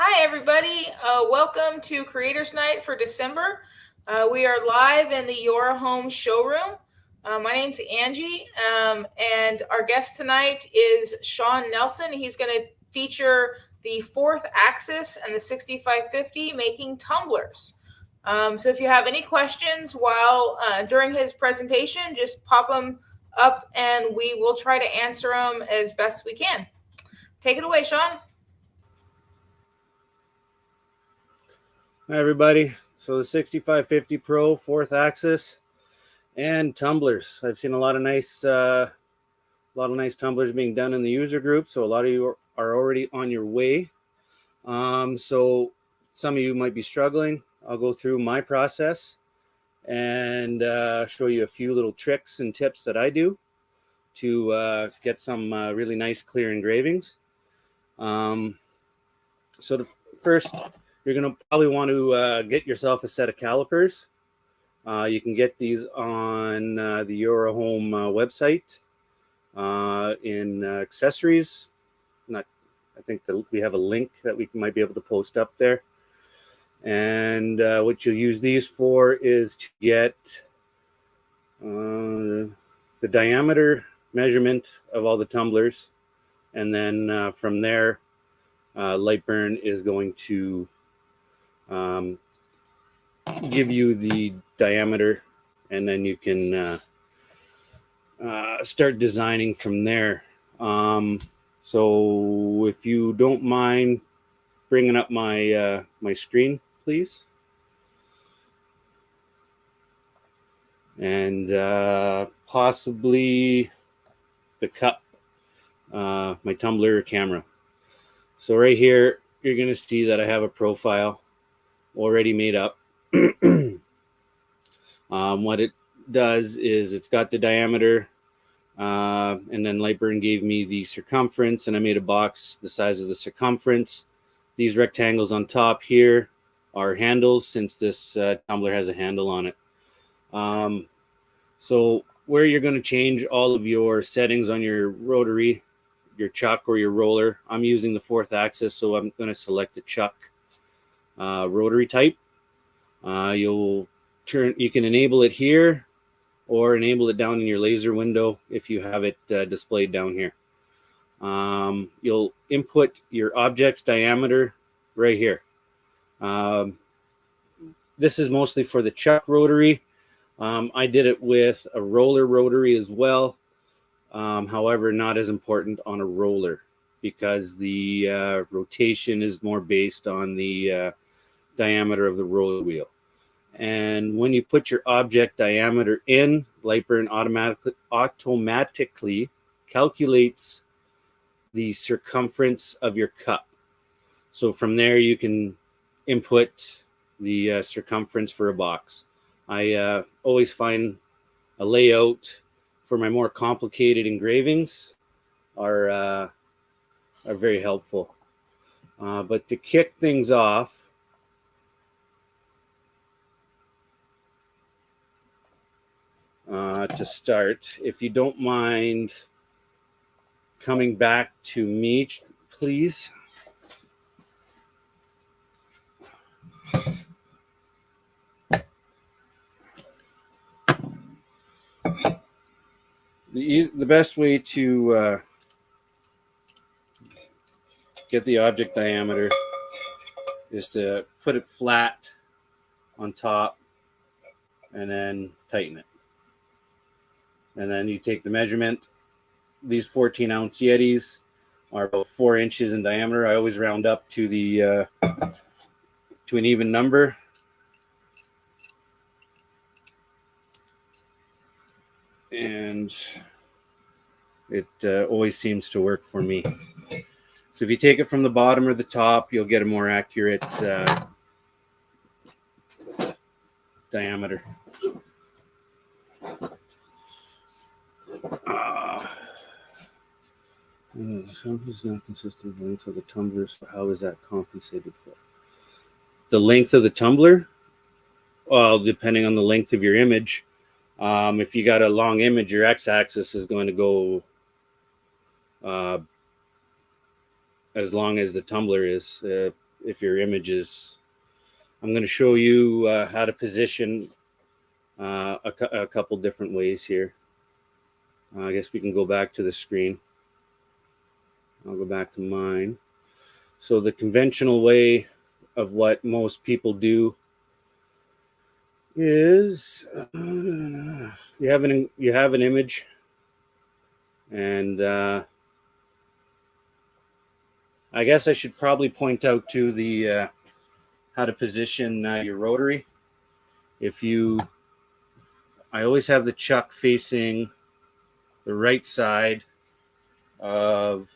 Hi, everybody. Welcome to Creators Night for December. We are live in the YoraHome showroom. My name's Angie, and our guest tonight is Shawn Nelson. He's going to feature the 4th axis and the 6550 making tumblers. So if you have any questions while during his presentation, just pop them up and we will try to answer them as best we can. Take it away, Shawn. Hi everybody. So the 6550 Pro 4th axis and tumblers. I've seen a lot of nice tumblers being done in the user group. So a lot of you are already on your way. So some of you might be struggling. I'll go through my process and show you a few little tricks and tips that I do to get some really nice clear engravings. So the first, you're going to probably want to get yourself a set of calipers. You can get these on the YoraHome website in accessories. I think that we have a link that we might be able to post up there. And what you'll use these for is to get the diameter measurement of all the tumblers. And then from there, Lightburn is going to give you the diameter, and then you can start designing from there. So if you don't mind bringing up my my screen, please. And possibly the cup, my tumbler camera. So right here, you're going to see that I have a profile already made up. What it does is it's got the diameter, and then Lightburn gave me the circumference, and I made a box the size of the circumference. These rectangles on top here are handles, since this tumbler has a handle on it. So where you're going to change all of your settings on your rotary, your chuck or your roller, I'm using the 4th axis, so I'm going to select the chuck rotary type. You can enable it here or enable it down in your laser window if you have it displayed down here. You'll input your object's diameter right here. This is mostly for the chuck rotary. I did it with a roller rotary as well. However, not as important on a roller because the rotation is more based on the diameter of the roller wheel. And when you put your object diameter in, Lightburn automatically calculates the circumference of your cup. So from there, you can input the circumference for a box. I always find a layout for my more complicated engravings are very helpful. But to kick things off, to start, if you don't mind coming back to me, please. The best way to get the object diameter is to put it flat on top and then tighten it. And then you take the measurement. These 14-ounce Yetis are about 4 inches in diameter. I always round up to the to an even number. and it always seems to work for me. So if you take it from the bottom or the top, you'll get a more accurate diameter. Some is not consistent length of the tumblers. How is that compensated for? The length of the tumbler? Well, depending on the length of your image. If you got a long image, your x-axis is going to go as long as the tumbler is. If your image is, I'm going to show you how to position a couple different ways here. I guess we can go back to the screen. I'll go back to mine. So the conventional way of what most people do is you have an image, and I guess I should probably point out to the how to position your rotary. I always have the chuck facing the right side of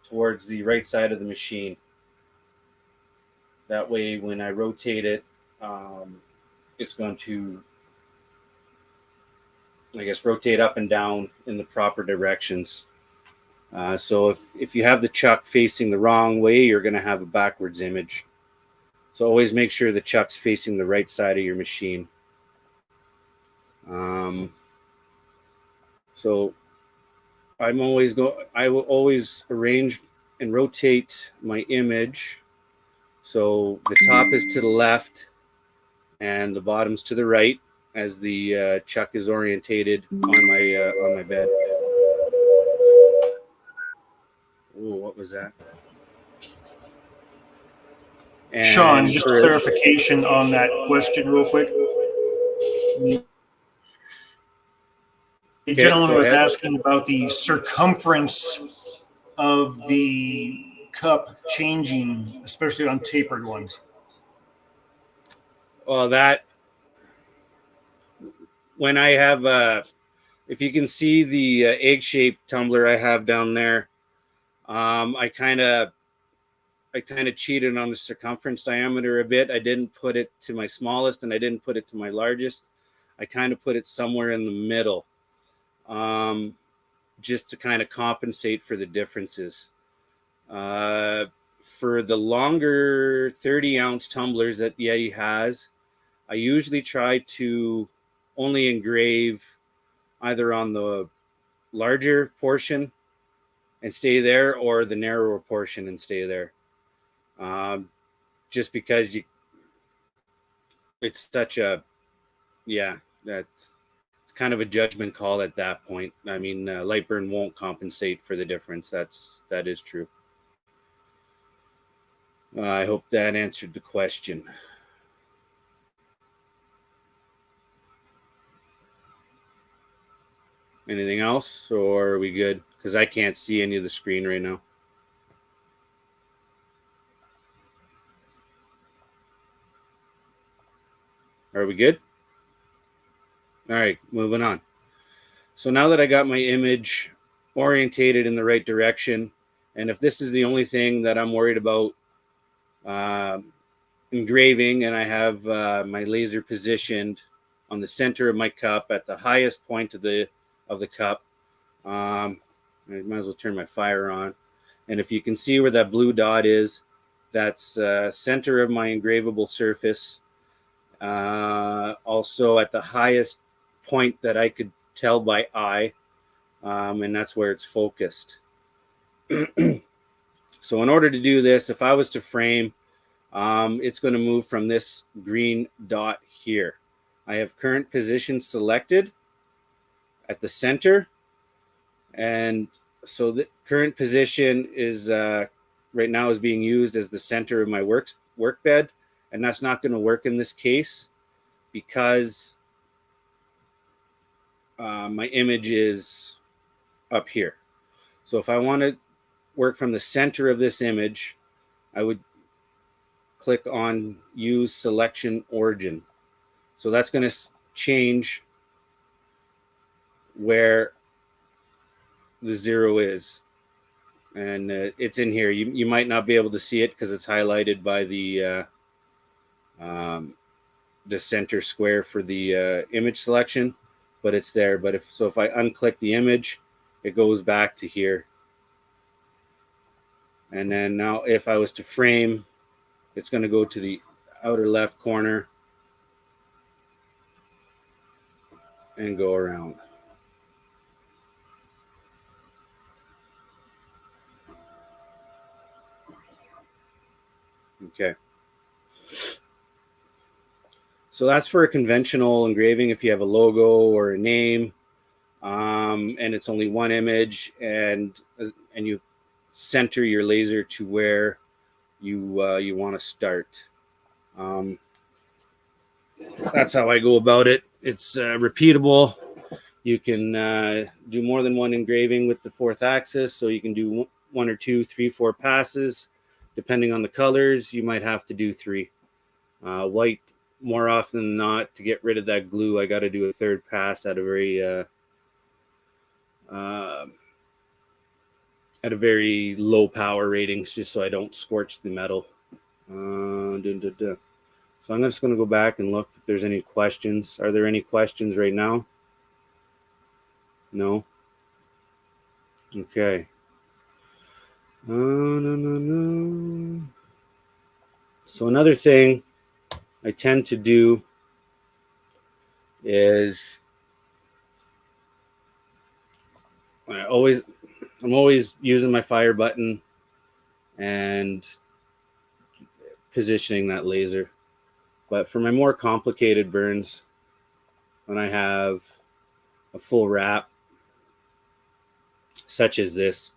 towards the right side of the machine. That way, when I rotate it, it's going to, I guess, rotate up and down in the proper directions. So if you have the chuck facing the wrong way, you're going to have a backwards image. So always make sure the chuck's facing the right side of your machine. So I will always arrange and rotate my image. So the top is to the left and the bottom's to the right as the chuck is orientated on my bed. Oh, what was that? And Shawn, just clarification on that question real quick. The gentleman was asking about the circumference of the cup changing, especially on tapered ones. Well, when I have, if you can see the egg-shaped tumbler I have down there, I kind of cheated on the circumference diameter a bit. I didn't put it to my smallest and I didn't put it to my largest. I kind of put it somewhere in the middle, just to kind of compensate for the differences. For the longer 30-ounce tumblers that Yeti has, I usually try to only engrave either on the larger portion and stay there, or the narrower portion and stay there. Just because it's such a, it's kind of a judgment call at that point. I mean, light burn won't compensate for the difference. That is true. I hope that answered the question. Anything else, or are we good? Because I can't see any of the screen right now. Are we good? All right, moving on. So now that I got my image orientated in the right direction, and if this is the only thing that I'm worried about engraving, and I have my laser positioned on the center of my cup at the highest point of the cup, I might as well turn my fire on. And if you can see where that blue dot is, that's center of my engravable surface. Also at the highest point that I could tell by eye, and that's where it's focused. So in order to do this, if I was to frame, it's going to move from this green dot here. I have current position selected at the center, and so the current position is right now is being used as the center of my work bed, and that's not going to work in this case because my image is up here. So if I want to work from the center of this image, I would click on use selection origin. So that's going to change where the 0 is. And it's in here. You might not be able to see it because it's highlighted by the center square for the image selection, but it's there. But if I unclick the image, it goes back to here. And then now if I was to frame, it's going to go to the outer left corner and go around. Okay. So that's for a conventional engraving if you have a logo or a name, and it's only one image, and you center your laser to where you want to start. That's how I go about it. It's repeatable. You can do more than one engraving with the 4th axis, so you can do 1 or 2, 3, 4 passes. Depending on the colors, you might have to do 3. White, more often than not, to get rid of that glue, I got to do a 3rd pass at a very low power ratings, just so I don't scorch the metal. So I'm just going to go back and look if there's any questions. Are there any questions right now? No? Okay. No. So another thing I tend to do is I'm always using my fire button and positioning that laser. But for my more complicated burns, when I have a full wrap, such as this,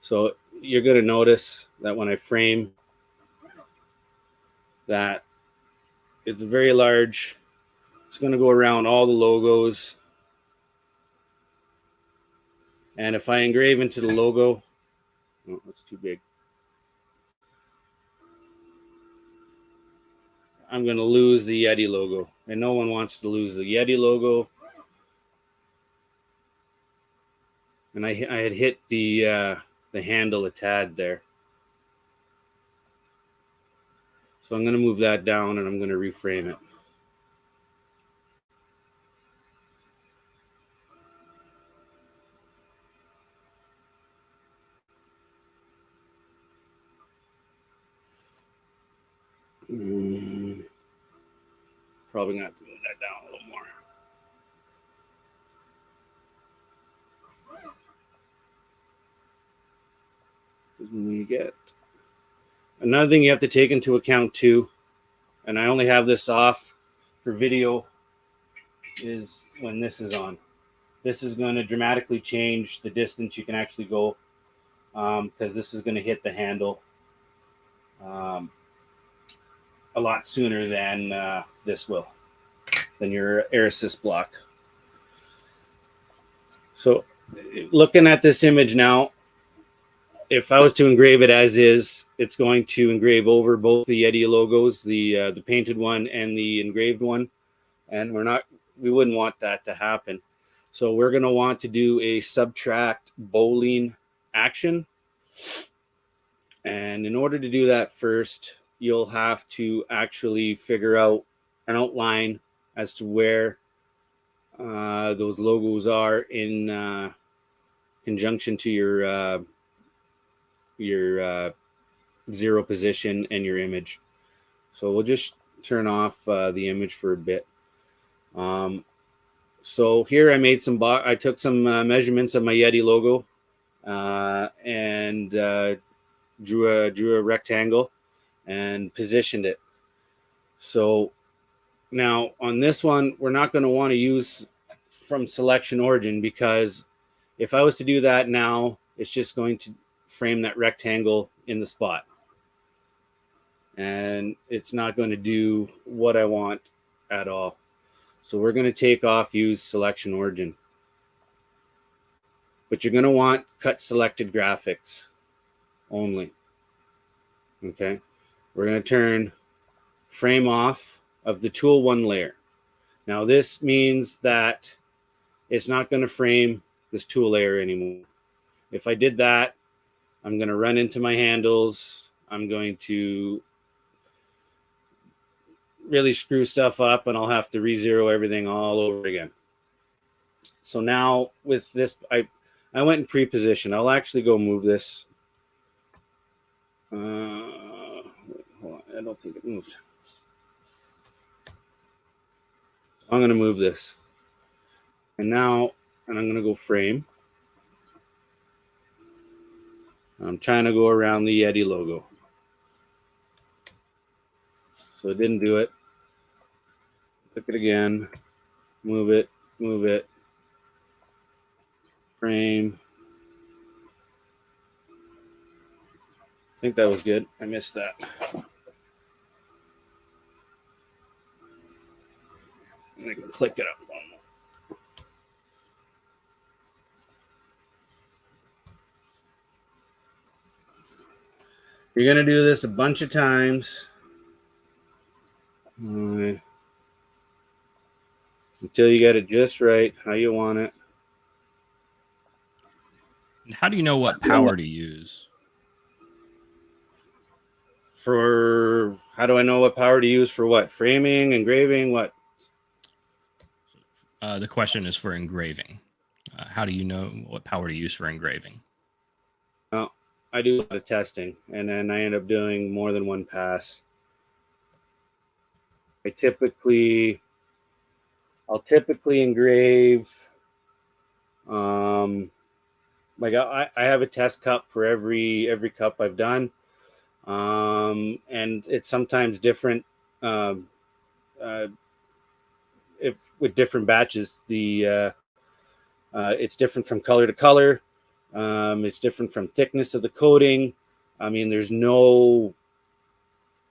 so you're going to notice that when I frame, that it's very large. It's going to go around all the logos. And if I engrave into the logo, oh, that's too big. I'm going to lose the Yeti logo. And no one wants to lose the Yeti logo. And I had hit the handle a tad there. So I'm going to move that down and I'm going to reframe it. Probably going to have to move that down a little more. When you get another thing you have to take into account too, and I only have this off for video, is when this is on. This is going to dramatically change the distance you can actually go, because this is going to hit the handle a lot sooner than this will, than your air assist block. So looking at this image now, if I was to engrave it as is, it's going to engrave over both the Yeti logos, the painted one and the engraved one, and we wouldn't want that to happen. So we're going to want to do a subtract bowling action, and in order to do that, first you'll have to actually figure out an outline as to where those logos are in conjunction to your 0 position and your image. So we'll just turn off the image for a bit. So here I made I took some measurements of my Yeti logo and drew a rectangle and positioned it. So now on this one, we're not going to want to use from selection origin, because if I was to do that now, it's just going to frame that rectangle in the spot, and it's not going to do what I want at all. So we're going to take off use selection origin, but you're going to want cut selected graphics only. Okay, we're going to turn frame off of the tool 1 layer. Now this means that it's not going to frame this tool layer anymore. If I did that, I'm going to run into my handles. I'm going to really screw stuff up, and I'll have to re-zero everything all over again. So now with this, I went in pre-position. I'll actually go move this. Hold on. I don't think it moved. I'm going to move this. And now, and I'm going to go frame. I'm trying to go around the Yeti logo. So it didn't do it. Click it again. Move it. Move it. Frame. I think that was good. I missed that. I can click it up. You're going to do this a bunch of times until you get it just right, how you want it. And how do you know what power to use? For how do I know what power to use for what? Framing, engraving, what? The question is for engraving. How do you know what power to use for engraving? Well, I do a lot of testing, and then I end up doing more than one pass. I'll typically engrave. Like I have a test cup for every cup I've done, and it's sometimes different. If with different batches, it's different from color to color. It's different from thickness of the coating. I mean, there's no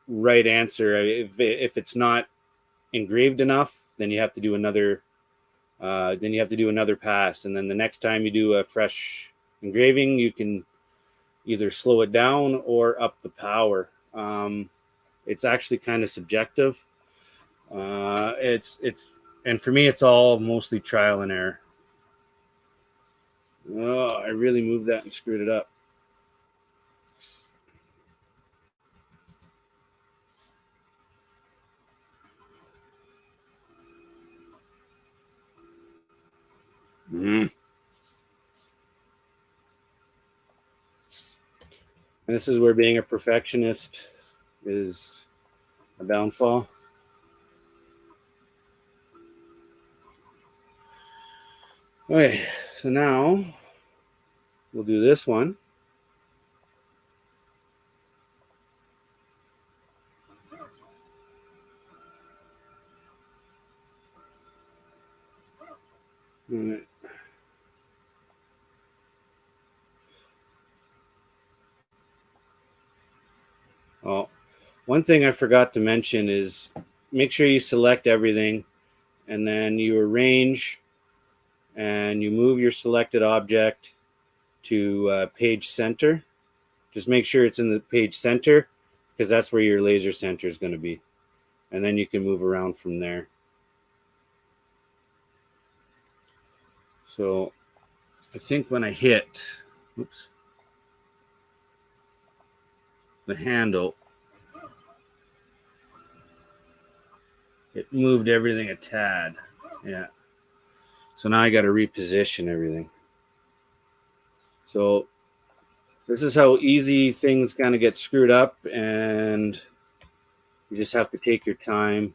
right answer. If it's not engraved enough, then you have to do another. Then you have to do another pass, and then the next time you do a fresh engraving, you can either slow it down or up the power. It's actually kind of subjective. And for me, it's all mostly trial and error. Oh, I really moved that and screwed it up. And this is where being a perfectionist is a downfall. Okay, so now we'll do this one. All right. Oh, one thing I forgot to mention is make sure you select everything, and then you arrange and you move your selected object to page center. Just make sure it's in the page center, because that's where your laser center is going to be. And then you can move around from there. So I think when I hit, the handle, it moved everything a tad. Yeah. So now I got to reposition everything. So this is how easy things kind of get screwed up, and you just have to take your time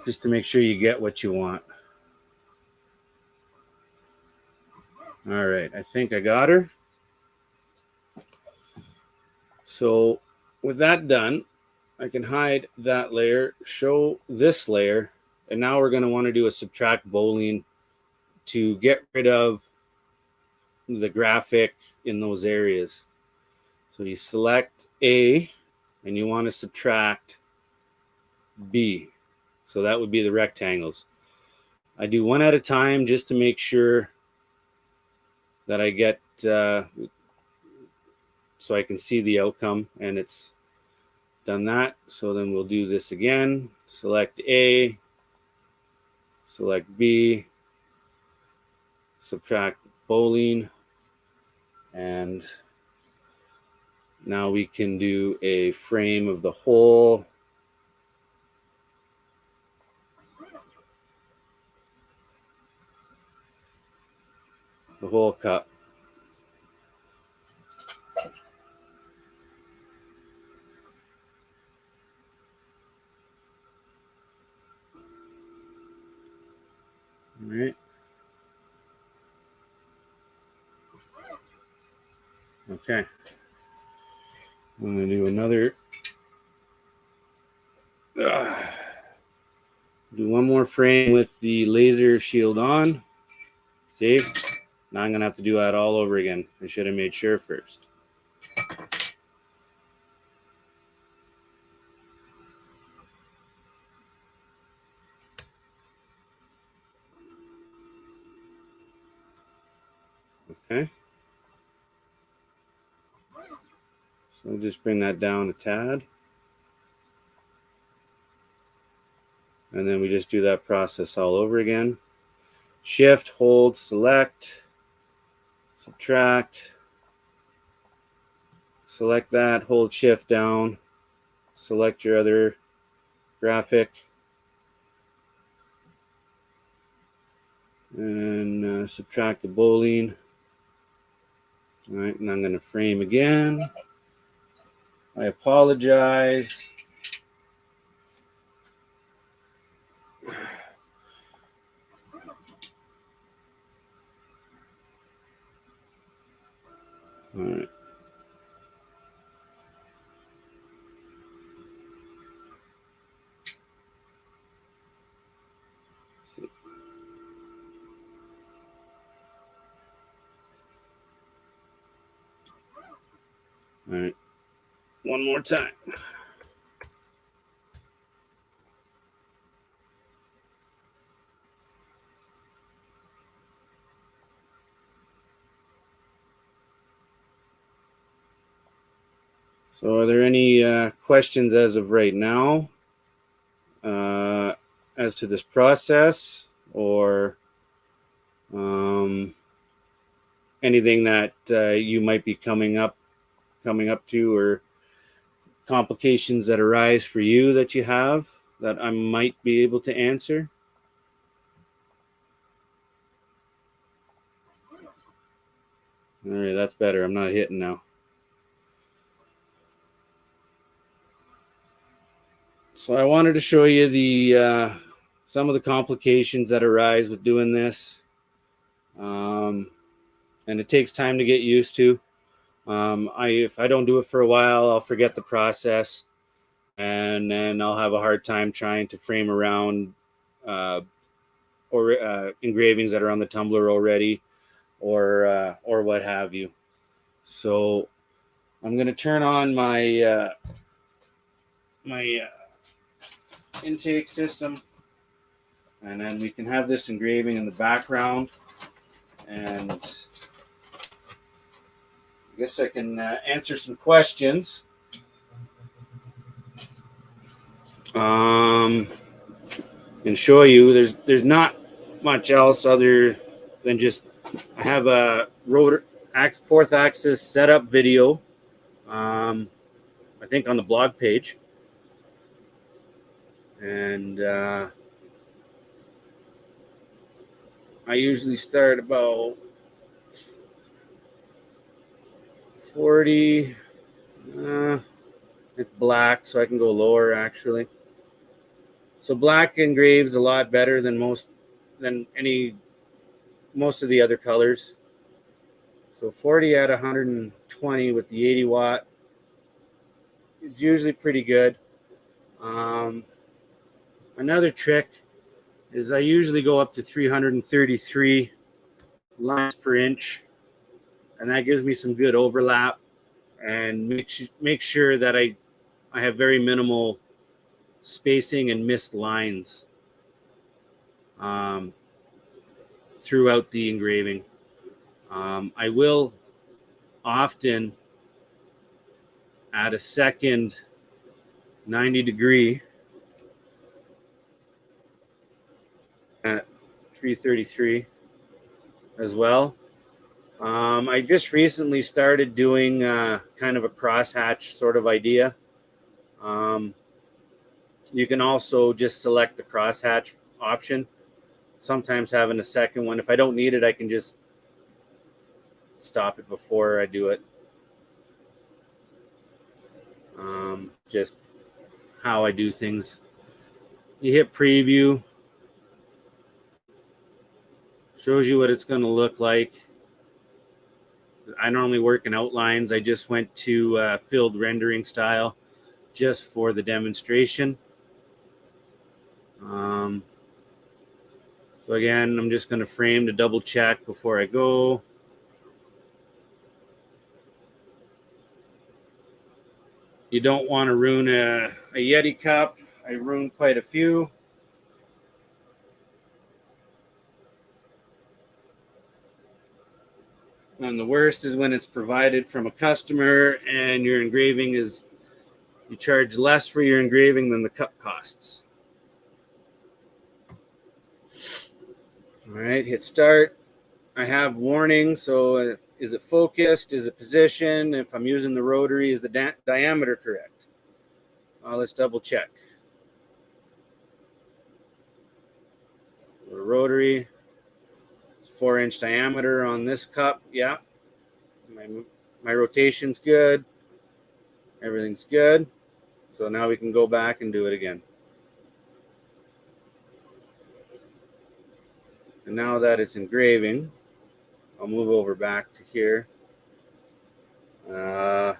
just to make sure you get what you want. All right, I think I got her. So with that done, I can hide that layer, show this layer, and now we're going to want to do a subtract boolean to get rid of the graphic in those areas. So you select A, and you want to subtract B. So that would be the rectangles. I do one at a time just to make sure that I get so I can see the outcome, and it's done that. So then we'll do this again. Select A, select B, subtract bowling, and now we can do a frame of the whole cup. All right. Okay. I'm going to do another. Do one more frame with the laser shield on. Save. Now I'm going to have to do that all over again. I should have made sure first. Okay. So I'll just bring that down a tad. And then we just do that process all over again. Shift, hold, select, subtract. Select that, hold shift down. Select your other graphic. And subtract the bowling. All right, and I'm going to frame again. I apologize. All right. All right. One more time. So are there any questions as of right now as to this process, or anything that you might be coming up to, or complications that arise for you that you have that I might be able to answer? All right, that's better. I'm not hitting now. So I wanted to show you the some of the complications that arise with doing this, and it takes time to get used to. If I don't do it for a while, I'll forget the process, and then I'll have a hard time trying to frame around or engravings that are on the tumbler already, or what have you. So I'm going to turn on my intake system, and then we can have this engraving in the background, and I guess I can answer some questions. And show you there's not much else other than just I have a rotor fourth axis setup video, I think on the blog page, and I usually start about 40. It's black, so I can go lower actually. So black engraves a lot better than most of the other colors. So 40 at 120 with the 80 watt is usually pretty good. Another trick is I usually go up to 333 lines per inch, and that gives me some good overlap and make sure that I have very minimal spacing and missed lines throughout the engraving. I will often add a second 90 degree 333 as well. I just recently started doing kind of a crosshatch sort of idea. You can also just select the crosshatch option. Sometimes having a second one, if I don't need it, I can just stop it before I do it. Just how I do things. You hit preview, shows you what it's going to look like. I normally work in outlines. I just went to filled rendering style just for the demonstration. So again, I'm just going to frame to double check before I go. You don't want to ruin a Yeti cup. I ruined quite a few. And the worst is when it's provided from a customer and your engraving is, you charge less for your engraving than the cup costs. All right, hit start. I have warning, so is it focused? Is it positioned? If I'm using the rotary, is the diameter correct? Let's double check. The rotary, it's 4-inch diameter on this cup. Yeah, my rotation's good. Everything's good. So now we can go back and do it again. And now that it's engraving, I'll move over back to here. While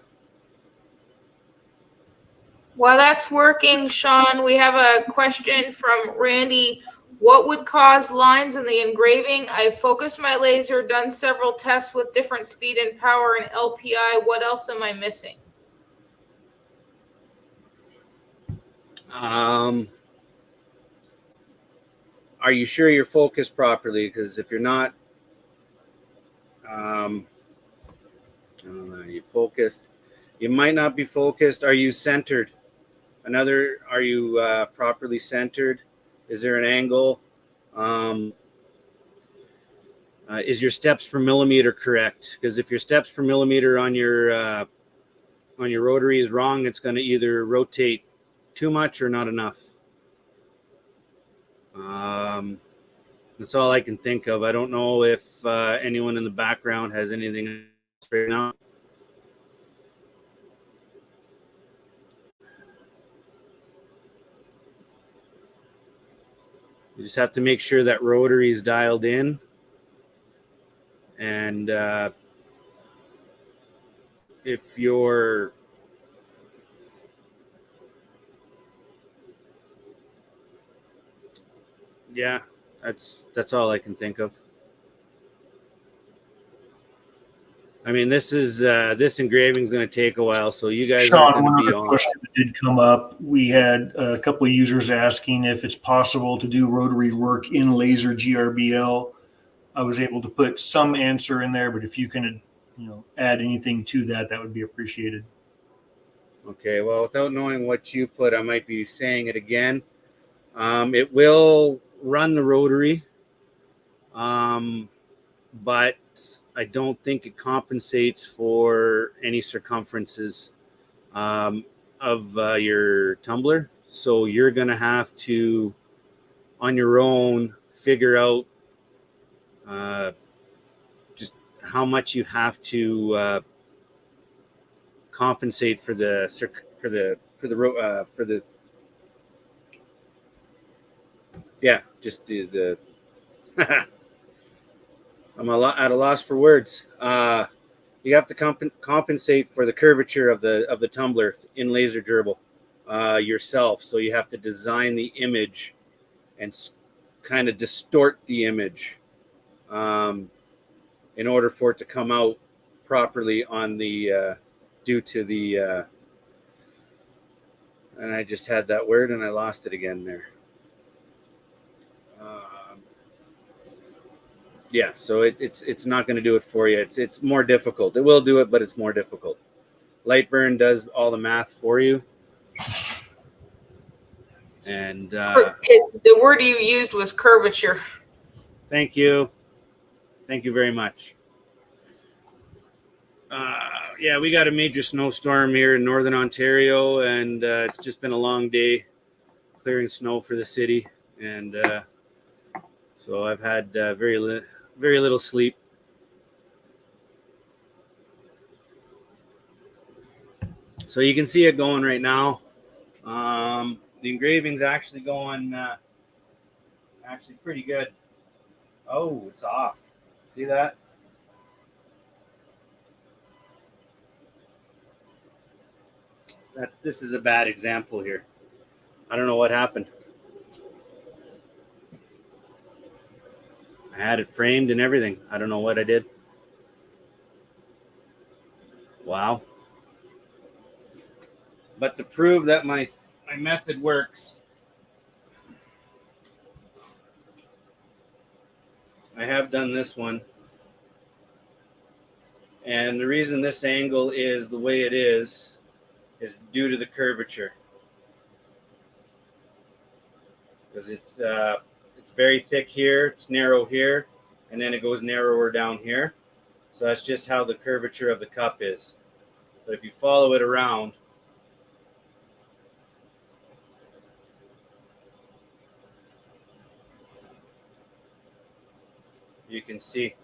that's working, Shawn, we have a question from Randy. What would cause lines in the engraving? I focused my laser, done several tests with different speed and power and LPI. What else am I missing? Are you sure you're focused properly? Because if you're not, you focused. You might not be focused. Are you centered? Are you properly centered? Is there an angle? Is your steps per millimeter correct? Because if your steps per millimeter on your rotary is wrong, it's going to either rotate too much or not enough. That's all I can think of. I don't know if anyone in the background has anything right now. You just have to make sure that rotary is dialed in. And if you're that's all I can think of. I mean, this engraving is going to take a while, so you guys Shawn, are going one to be other on. question that did come up. We had a couple of users asking if it's possible to do rotary work in laser GRBL. I was able to put some answer in there, but if you can, add anything to that, that would be appreciated. Okay, well, without knowing what you put, I might be saying it again. It will run the rotary, but I don't think it compensates for any circumferences of your tumbler. So you're going to have to, on your own, figure out just how much you have to compensate for the I'm at a loss for words. You have to compensate for the curvature of the tumbler in laser gerbil yourself. So you have to design the image and kind of distort the image in order for it to come out properly on the due to the and I just had that word and I lost it again there. So it's not going to do it for you. It's more difficult. It will do it, but it's more difficult. Lightburn does all the math for you. And The word you used was curvature. Thank you. Thank you very much. Yeah, we got a major snowstorm here in Northern Ontario, and it's just been a long day clearing snow for the city. And so I've had very little sleep. So you can see it going right now. The engraving's actually going actually pretty good. Oh, it's off. See that? This is a bad example here. I don't know what happened. I had it framed and everything. I don't know what I did. Wow. But to prove that my method works, I have done this one. And the reason this angle is the way it is due to the curvature. Because it's very thick here, it's narrow here, and then it goes narrower down here. So that's just how the curvature of the cup is. But if you follow it around, you can see.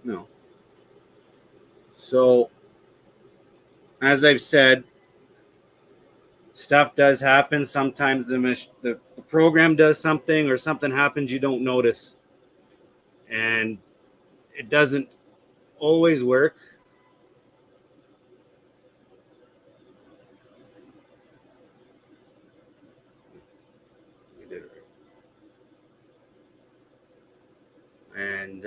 No. So, as I've said, stuff does happen. Sometimes the program does something or something happens you don't notice. And it doesn't always work. We did it right. And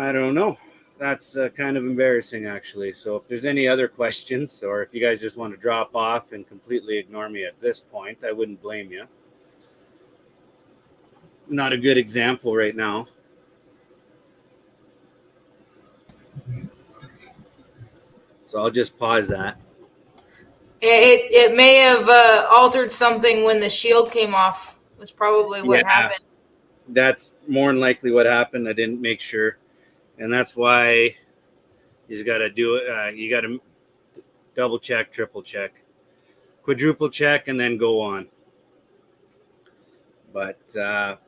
I don't know. That's kind of embarrassing, actually. So if there's any other questions, or if you guys just want to drop off and completely ignore me at this point, I wouldn't blame you. Not a good example right now. So I'll just pause that. It may have altered something when the shield came off. Was probably what happened. That's more than likely what happened. I didn't make sure, and that's why you got to do it. You got to double check, triple check, quadruple check, and then go on. But that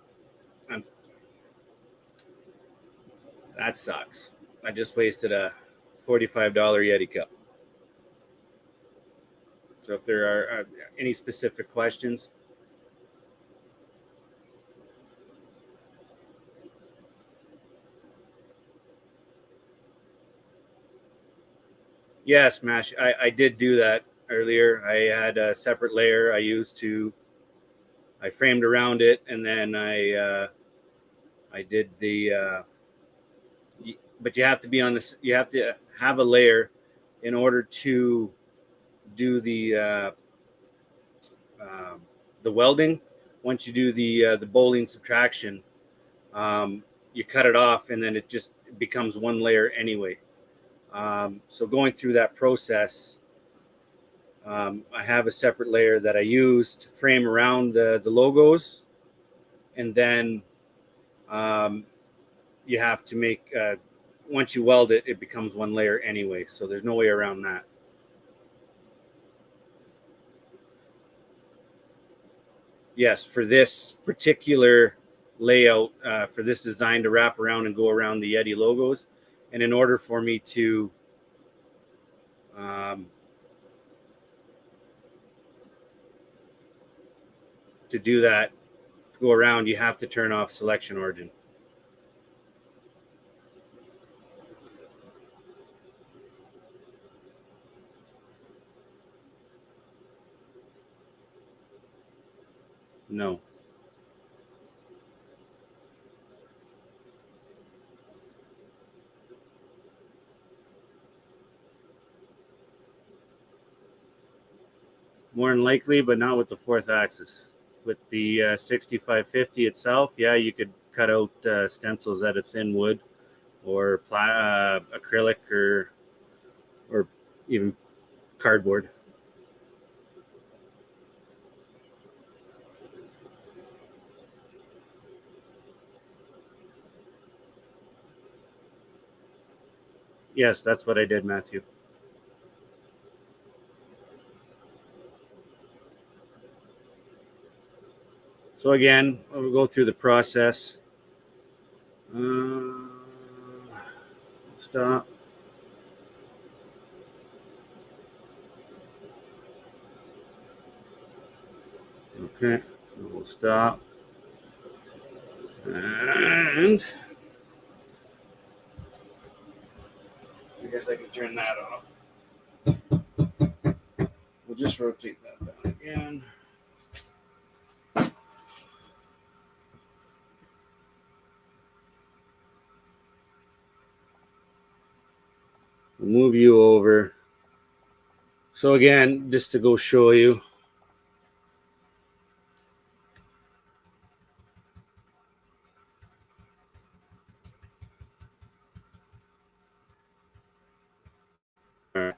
sucks. I just wasted a $45 Yeti cup. So if there are any specific questions. Yes, Mash, I did do that earlier. I had a separate layer I used I framed around it, and then I did the, but you have to be on this, you have to have a layer in order to do the welding. Once you do the bowling subtraction, you cut it off, and then it just becomes one layer anyway. So going through that process, I have a separate layer that I use to frame around the logos, and then you have to make, once you weld it, it becomes one layer anyway. So there's no way around that. Yes, for this particular layout, for this design to wrap around and go around the Yeti logos, and in order for me to do that, to go around, you have to turn off selection origin. No. More than likely, but not with the fourth axis. With the 6550 itself, yeah, you could cut out stencils out of thin wood, or acrylic or even cardboard. Yes, that's what I did, Matthew. So again, we'll go through the process. Stop. Okay, so we'll stop. And I guess I can turn that off. We'll just rotate that down again. We'll move you over. So again, just to go show you. All right.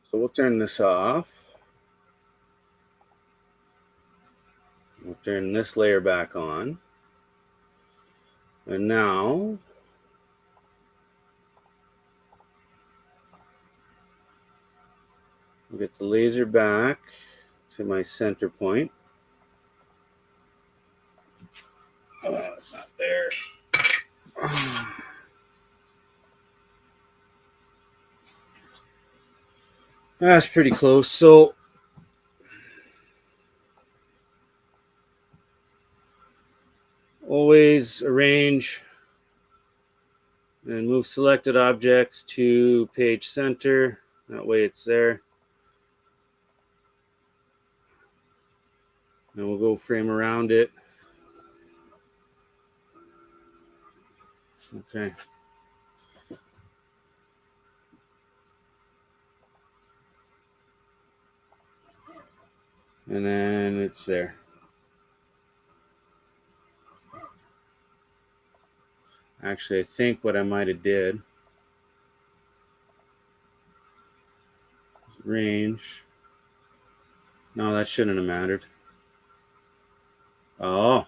So we'll turn this off. We'll turn this layer back on. And now we'll get the laser back to my center point. Oh, it's not there. That's pretty close. So always arrange and move selected objects to page center. That way it's there. And we'll go frame around it. Okay. And then it's there. Actually, I think what I might have did, range. No, that shouldn't have mattered. Oh.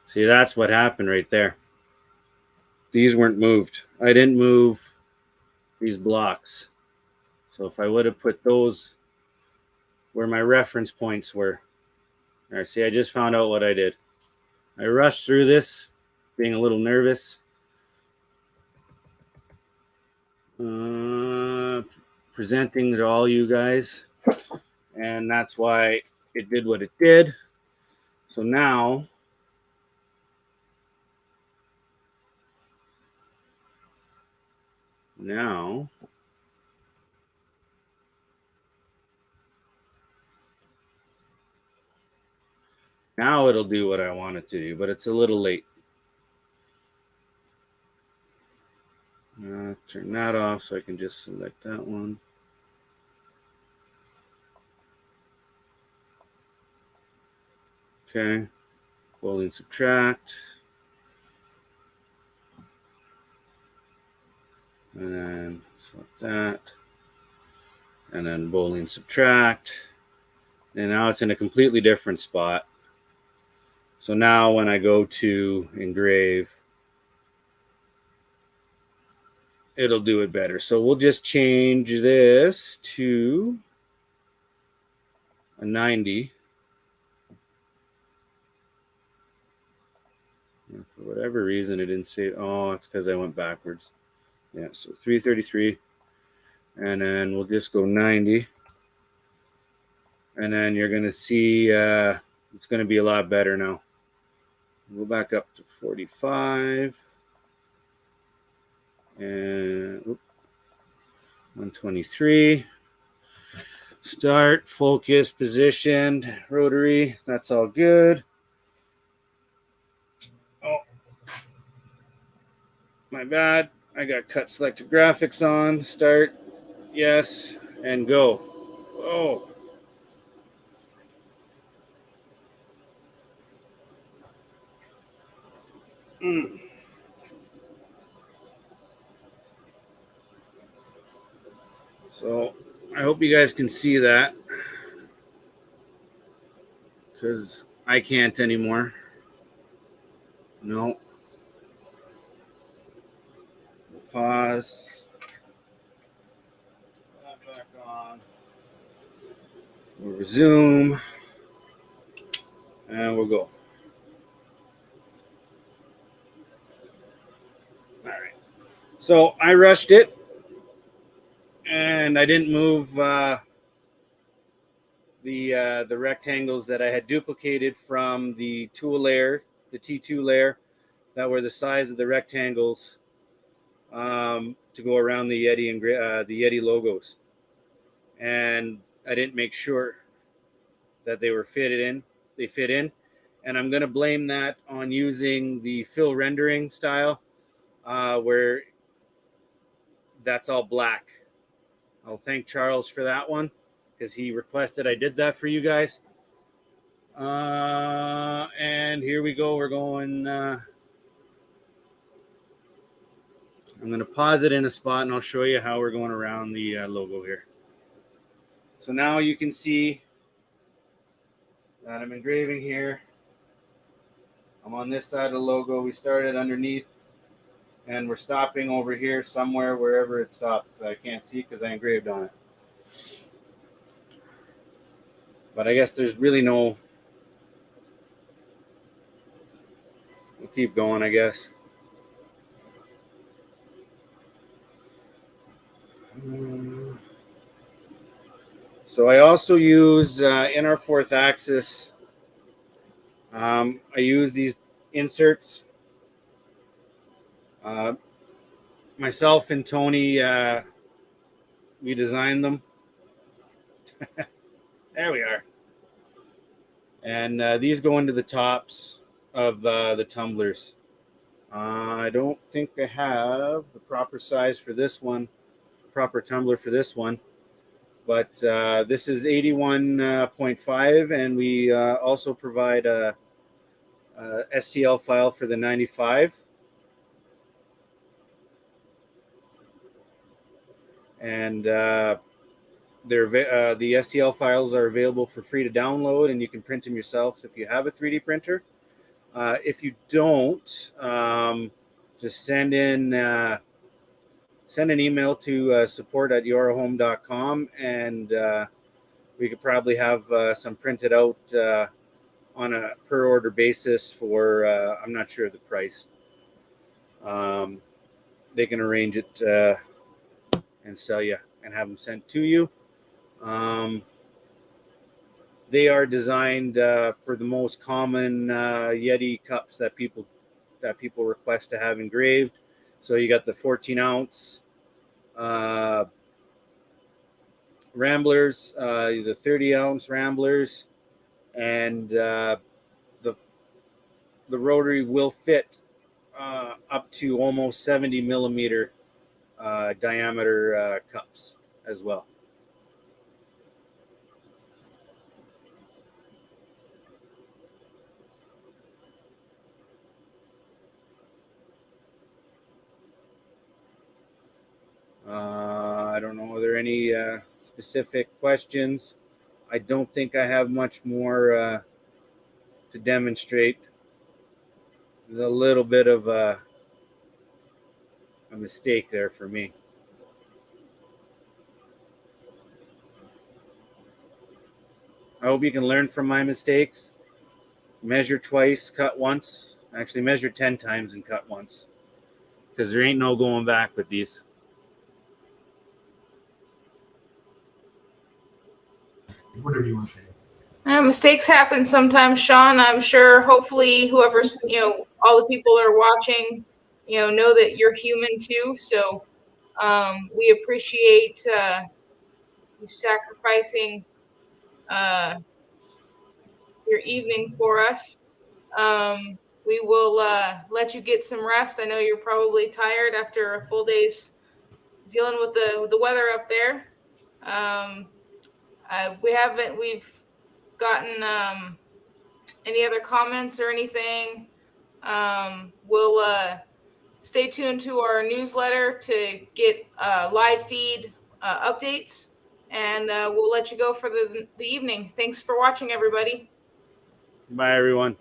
See, that's what happened right there. These weren't moved. I didn't move these blocks. So if I would have put those where my reference points were. All right, see, I just found out what I did. I rushed through this, being a little nervous. Presenting to all you guys. And that's why it did what it did. So now it'll do what I want it to do, but it's a little late. Turn that off so I can just select that one. Okay, Boolean subtract. And then select that. And then Boolean subtract. And now it's in a completely different spot. So now when I go to engrave, it'll do it better. So we'll just change this to a 90. And for whatever reason, it didn't say, oh, it's because I went backwards. Yeah, so 333. And then we'll just go 90. And then you're going to see it's going to be a lot better now. Go back up to 45. And 123. Start, focus, positioned, rotary. That's all good. Oh, my bad. I got cut selected graphics on. Start, yes, and go. Oh. So I hope you guys can see that, because I can't anymore. No. Pause. That back on. We'll resume. And we'll go. All right. So I rushed it, and I didn't move the rectangles that I had duplicated from the tool layer, the T2 layer, that were the size of the rectangles to go around the Yeti logos, and I didn't make sure that they were fitted in. They fit in, and I'm going to blame that on using the fill rendering style, where that's all black. I'll thank Charles for that one, because he requested I did that for you guys. And here we go. We're going. I'm going to pause it in a spot, and I'll show you how we're going around the logo here. So now you can see that I'm engraving here. I'm on this side of the logo. We started underneath, and we're stopping over here somewhere, wherever it stops. I can't see because I engraved on it. But I guess there's really no... We'll keep going, I guess. So I also use, in our fourth axis, I use these inserts. Myself and Tony, we designed them. There we are. And these go into the tops of the tumblers. I don't think I have the proper size for this one, proper tumbler for this one. But this is 81.5, and we also provide a STL file for the 95. And the STL files are available for free to download, and you can print them yourself if you have a 3D printer. If you don't, just send an email to support@yorahome.com, and we could probably have some printed out on a per order basis for I'm not sure of the price. They can arrange it and sell you and have them sent to you. They are designed for the most common Yeti cups that people request to have engraved. So you got the 14-ounce ramblers, the 30-ounce ramblers, and the rotary will fit up to almost 70 millimeter diameter cups as well. I don't know. Are there any specific questions? I don't think I have much more to demonstrate. There's a little bit of a mistake there for me. I hope you can learn from my mistakes. Measure twice, cut once. Actually, measure 10 times and cut once, because there ain't no going back with these. Whatever you want to say. Mistakes happen sometimes, Shawn. I'm sure, hopefully, whoever's, all the people that are watching, know that you're human too. So we appreciate you sacrificing your evening for us. We will let you get some rest. I know you're probably tired after a full day's dealing with the weather up there. We've gotten any other comments or anything We'll stay tuned to our newsletter to get live feed updates, and we'll let you go for the evening. Thanks for watching, everybody. Bye, everyone.